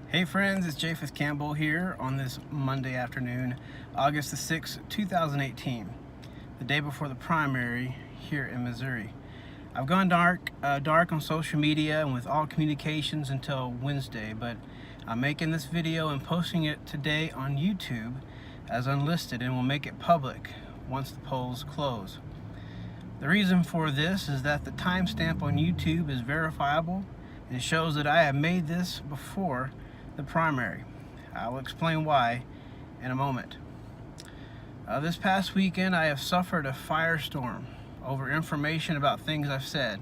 Hey friends, it's Japheth Campbell here on this Monday afternoon, August the 6th, 2018, the day before the primary here in Missouri. I've gone dark on social media and with all communications until Wednesday, but I'm making this video and posting it today on YouTube as unlisted and will make it public once the polls close. The reason for this is that the timestamp on YouTube is verifiable and shows that I have made this before the primary. I will explain why in a moment. This past weekend I have suffered a firestorm over information about things I've said.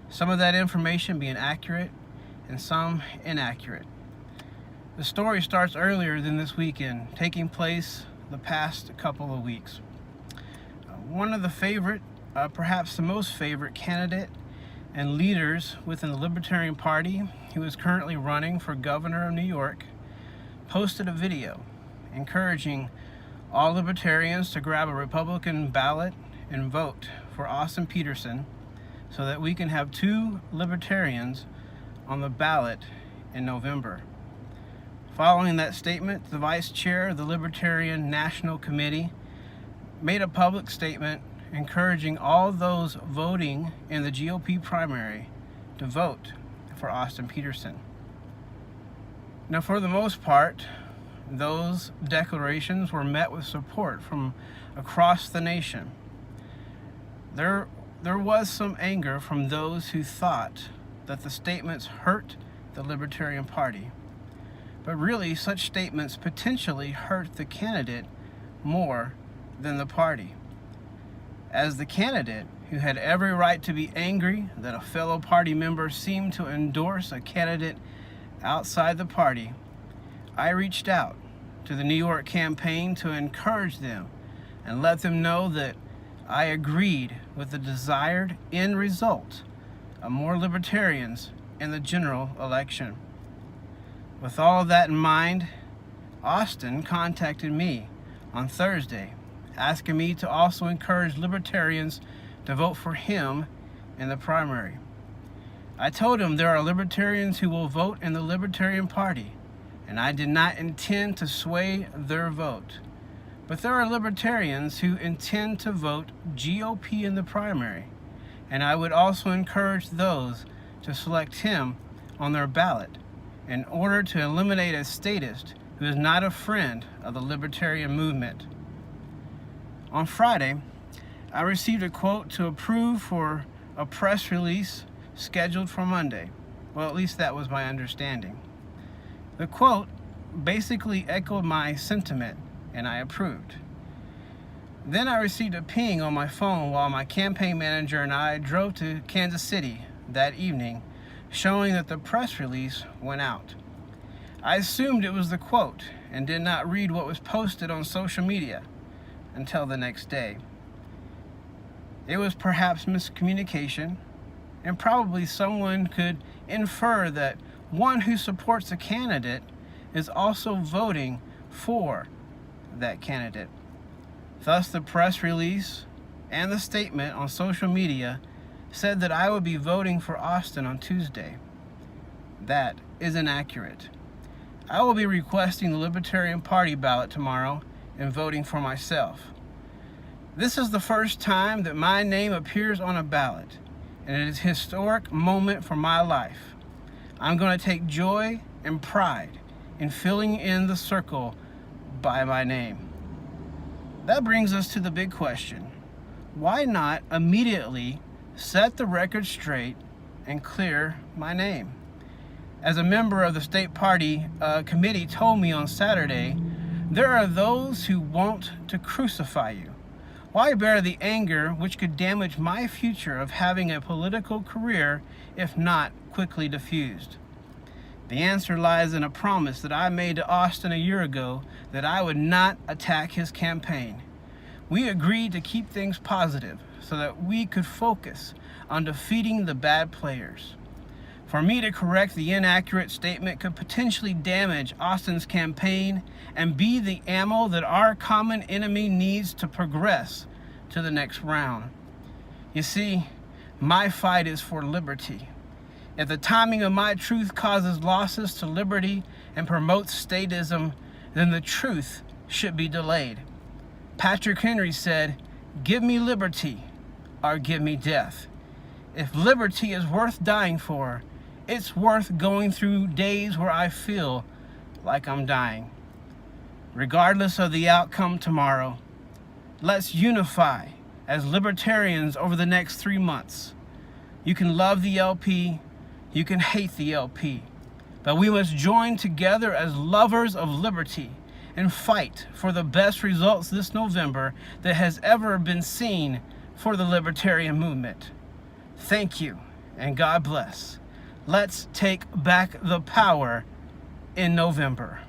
Some of that information being accurate and some inaccurate. The story starts earlier than this weekend, taking place the past couple of weeks. One of the favorite, perhaps the most favorite candidate and leaders within the Libertarian Party, who is currently running for governor of New York, posted a video encouraging all libertarians to grab a Republican ballot and vote for Austin Petersen so that we can have 2 libertarians on the ballot in November. Following that statement, the vice chair of the Libertarian National Committee made a public statement encouraging all those voting in the GOP primary to vote for Austin Petersen. Now, for the most part, those declarations were met with support from across the nation. There was some anger from those who thought that the statements hurt the Libertarian Party. But really, such statements potentially hurt the candidate more than the party. As the candidate, who had every right to be angry that a fellow party member seemed to endorse a candidate outside the party, I reached out to the New York campaign to encourage them and let them know that I agreed with the desired end result of more libertarians in the general election. With all of that in mind, Austin contacted me on Thursday, asking me to also encourage libertarians to vote for him in the primary. I told him there are libertarians who will vote in the Libertarian Party, and I did not intend to sway their vote. But there are libertarians who intend to vote GOP in the primary, and I would also encourage those to select him on their ballot in order to eliminate a statist who is not a friend of the libertarian movement. On Friday, I received a quote to approve for a press release scheduled for Monday. Well, at least that was my understanding. The quote basically echoed my sentiment, and I approved. Then I received a ping on my phone while my campaign manager and I drove to Kansas City that evening, showing that the press release went out. I assumed it was the quote and did not read what was posted on social media until the next day. It was perhaps miscommunication, and probably someone could infer that one who supports a candidate is also voting for that candidate. Thus, the press release and the statement on social media said that I would be voting for Austin on Tuesday. That is inaccurate. I will be requesting the Libertarian Party ballot tomorrow and voting for myself. This is the first time that my name appears on a ballot, and it is a historic moment for my life. I'm going to take joy and pride in filling in the circle by my name. That brings us to the big question. Why not immediately set the record straight and clear my name? As a member of the state party committee told me on Saturday, there are those who want to crucify you. Why bear the anger which could damage my future of having a political career if not quickly diffused? The answer lies in a promise that I made to Austin a year ago that I would not attack his campaign. We agreed to keep things positive so that we could focus on defeating the bad players. For me to correct the inaccurate statement could potentially damage Austin's campaign and be the ammo that our common enemy needs to progress to the next round. You see, my fight is for liberty. If the timing of my truth causes losses to liberty and promotes statism, then the truth should be delayed. Patrick Henry said, "Give me liberty or give me death." If liberty is worth dying for, it's worth going through days where I feel like I'm dying. Regardless of the outcome tomorrow, let's unify as libertarians over the next 3 months. You can love the LP, you can hate the LP, but we must join together as lovers of liberty and fight for the best results this November that has ever been seen for the libertarian movement. Thank you, and God bless. Let's take back the power in November.